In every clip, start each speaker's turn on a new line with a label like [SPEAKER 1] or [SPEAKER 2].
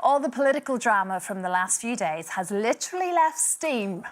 [SPEAKER 1] All the political drama from the last few days has literally left steam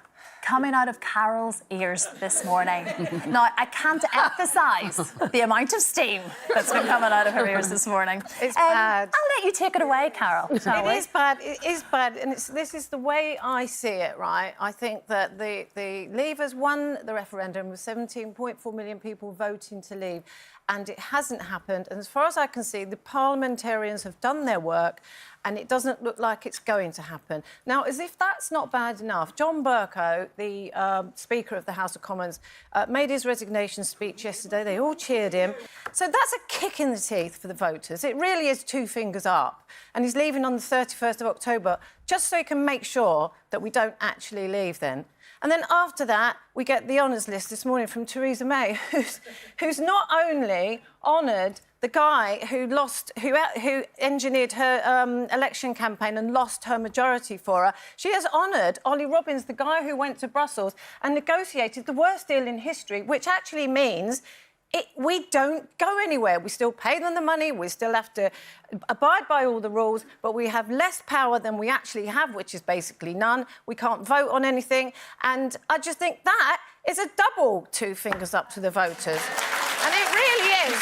[SPEAKER 1] coming out of Carol's ears this morning. Now, I can't emphasise the amount of steam that's been coming out of her ears this morning.
[SPEAKER 2] It's bad.
[SPEAKER 1] I'll let you take it away, Carol, shall we?
[SPEAKER 2] It is bad. It is bad, and this is the way I see it, right? I think that the Leavers won the referendum with 17.4 million people voting to leave, and it hasn't happened. And as far as I can see, the parliamentarians have done their work, and it doesn't look like it's going to happen. Now, as if that's not bad enough, John Bercow, the Speaker of the House of Commons, made his resignation speech yesterday. They all cheered him. So that's a kick in the teeth for the voters. It really is two fingers up. And he's leaving on the 31st of October, just so he can make sure that we don't actually leave then. And then after that, we get the honours list this morning from Theresa May, who's not only honoured the guy who engineered her election campaign and lost her majority for her, she has honoured Ollie Robbins, the guy who went to Brussels and negotiated the worst deal in history, which actually means we don't go anywhere. We still pay them the money, we still have to abide by all the rules, but we have less power than we actually have, which is basically none. We can't vote on anything. And I just think that is a double two fingers up to the voters. And it really is.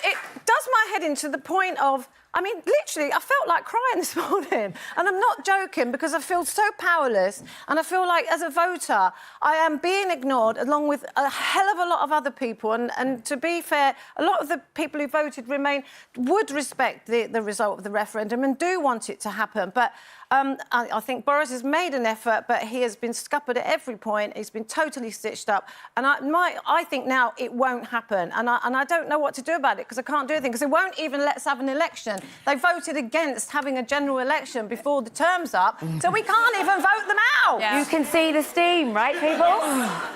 [SPEAKER 2] It does my head in to the point of, I mean, literally, I felt like crying this morning. And I'm not joking, because I feel so powerless. And I feel like, as a voter, I am being ignored, along with a hell of a lot of other people. And to be fair, a lot of the people who voted Remain would respect the result of the referendum and do want it to happen. But I think Boris has made an effort, but he has been scuppered at every point. He's been totally stitched up. And I think now it won't happen. And I don't know what to do about it, because I can't do anything, because they won't even let us have an election. They voted against having a general election before the term's up, so we can't even vote them out.
[SPEAKER 3] Yeah. You can see the steam, right, people?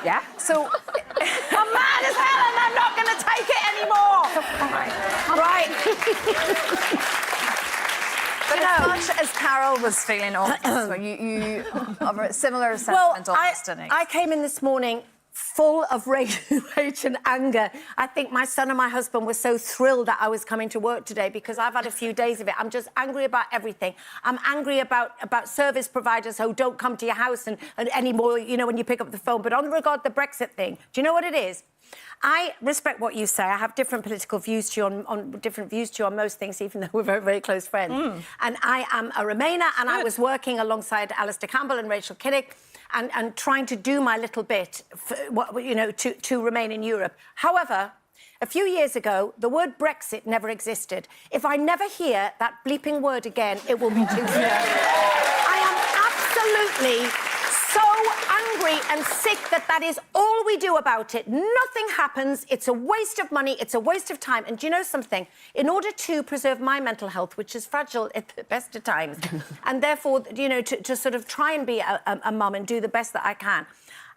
[SPEAKER 3] Yeah.
[SPEAKER 1] So,
[SPEAKER 2] I'm mad as hell, and I'm not going to take it anymore.
[SPEAKER 1] right. But as much as Carol was feeling awful, you have a similar sentiment almost, didn't you?
[SPEAKER 4] I came in this morning full of rage and anger. I think my son and my husband were so thrilled that I was coming to work today, because I've had a few days of it. I'm just angry about everything. I'm angry about service providers who don't come to your house and anymore, you know, when you pick up the phone. But on regard the Brexit thing, do you know what it is? I respect what you say. I have different political views to you on most things, even though we're very, very close friends. And I am a Remainer, and I was working alongside Alistair Campbell and Rachel Kinnock and trying to do my little bit, to remain in Europe. However, a few years ago, the word Brexit never existed. If I never hear that bleeping word again, it will be too soon. I am absolutely so angry and sick that is all we do about it. Nothing happens. It's a waste of money. It's a waste of time. And do you know something? In order to preserve my mental health, which is fragile at the best of times, and therefore, you know, to sort of try and be a mum and do the best that I can,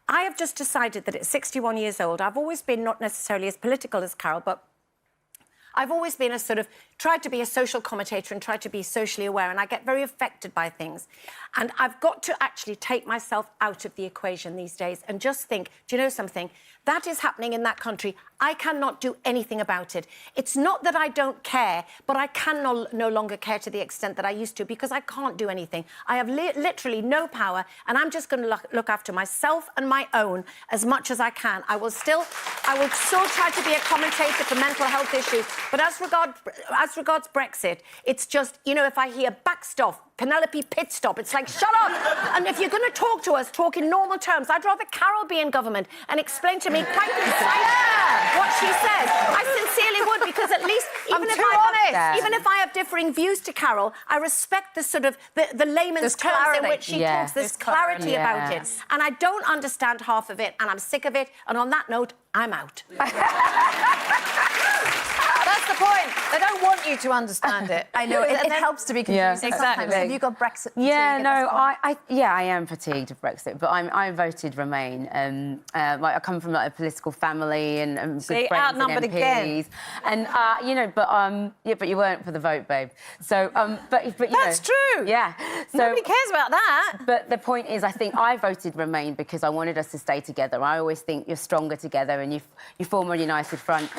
[SPEAKER 4] I have just decided that at 61 years old, I've always been not necessarily as political as Carol, but I've always been tried to be a social commentator and tried to be socially aware, and I get very affected by things. And I've got to actually take myself out of the equation these days and just think, do you know something? That is happening in that country. I cannot do anything about it. It's not that I don't care, but I can no longer care to the extent that I used to, because I can't do anything. I have literally no power, and I'm just going to look after myself and my own as much as I can. I will still try to be a commentator for mental health issues, but as regards Brexit, it's just, you know, if I hear backstop, Penelope pit stop, it's like, shut up! And if you're going to talk to us, talk in normal terms. I'd rather Carol be in government and explain to me quite concisely what she says. I sincerely would, because at least, even if I have differing views to Carol, I respect the sort of the layman's terms in which she talks. There's clarity about it. And I don't understand half of it, and I'm sick of it. And on that note, I'm out.
[SPEAKER 2] That's the point. They don't want you to understand it.
[SPEAKER 1] I know. It helps to be confusing.
[SPEAKER 3] Yeah,
[SPEAKER 1] exactly. Have you got Brexit fatigue?
[SPEAKER 3] Yeah, no, I am fatigued of Brexit, but I voted Remain. I come from a political family and good friends
[SPEAKER 2] outnumbered
[SPEAKER 3] and MPs.
[SPEAKER 2] again.
[SPEAKER 3] And but you weren't for the vote, babe. So, but you
[SPEAKER 2] That's true.
[SPEAKER 3] Yeah. So,
[SPEAKER 2] nobody cares about that.
[SPEAKER 3] But the point is, I think I voted Remain because I wanted us to stay together. I always think you're stronger together and you form a united front.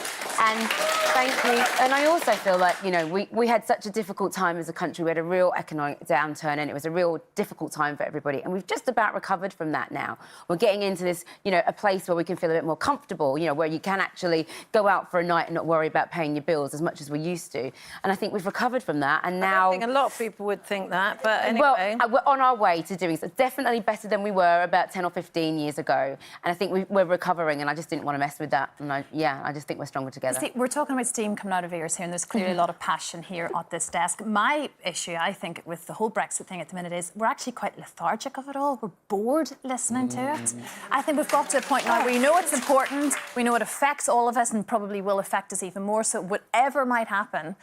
[SPEAKER 3] And thank you. And I also feel like, you know, we had such a difficult time as a country. We had a real economic downturn and it was a real difficult time for everybody. And we've just about recovered from that now. We're getting into this, you know, a place where we can feel a bit more comfortable, you know, where you can actually go out for a night and not worry about paying your bills as much as we used to. And I think we've recovered from that. And now...
[SPEAKER 2] I think a lot of people would think that, but anyway...
[SPEAKER 3] Well, we're on our way to doing so. Definitely better than we were about 10 or 15 years ago. And I think we're recovering, and I just didn't want to mess with that. And I just think we're stronger together.
[SPEAKER 1] See, we're talking about steam coming out of ears here, and there's clearly a lot of passion here at this desk. My issue, I think, with the whole Brexit thing at the minute is we're actually quite lethargic of it all. We're bored listening to it. I think we've got to a point now where we know it's important, we know it affects all of us and probably will affect us even more, so whatever might happen.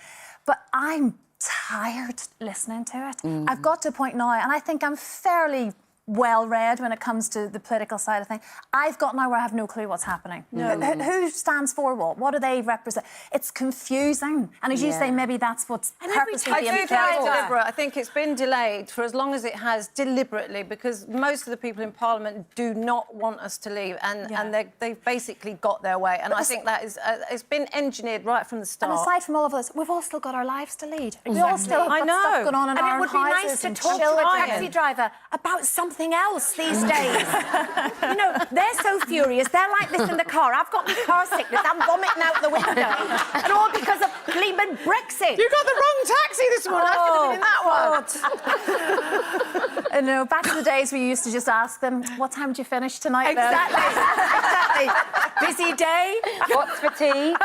[SPEAKER 1] But I'm tired listening to it. I've got to a point now, and I think I'm fairly well-read when it comes to the political side of things. I've got now where I have no clue what's happening. Who stands for what? What do they represent? It's confusing. And as you say, maybe that's what's purposely being
[SPEAKER 2] deliberate. I think it's been delayed for as long as it has deliberately, because most of the people in Parliament do not want us to leave, and they've basically got their way. And I think that is it's been engineered right from the start.
[SPEAKER 1] And aside from all of us, we've all still got our lives to lead. We all still have got stuff going on in our houses.
[SPEAKER 4] And it would be nice to talk to a taxi driver about something else these days. You know, they're so furious. They're like this in the car. I've got car sickness. I'm vomiting out the window. And all because of bleeming Brexit.
[SPEAKER 2] You got the wrong taxi this morning. I should have been in that one.
[SPEAKER 1] I know, back in the days we used to just ask them, what time did you finish tonight?
[SPEAKER 4] Exactly. Exactly. Busy day.
[SPEAKER 3] What's for tea?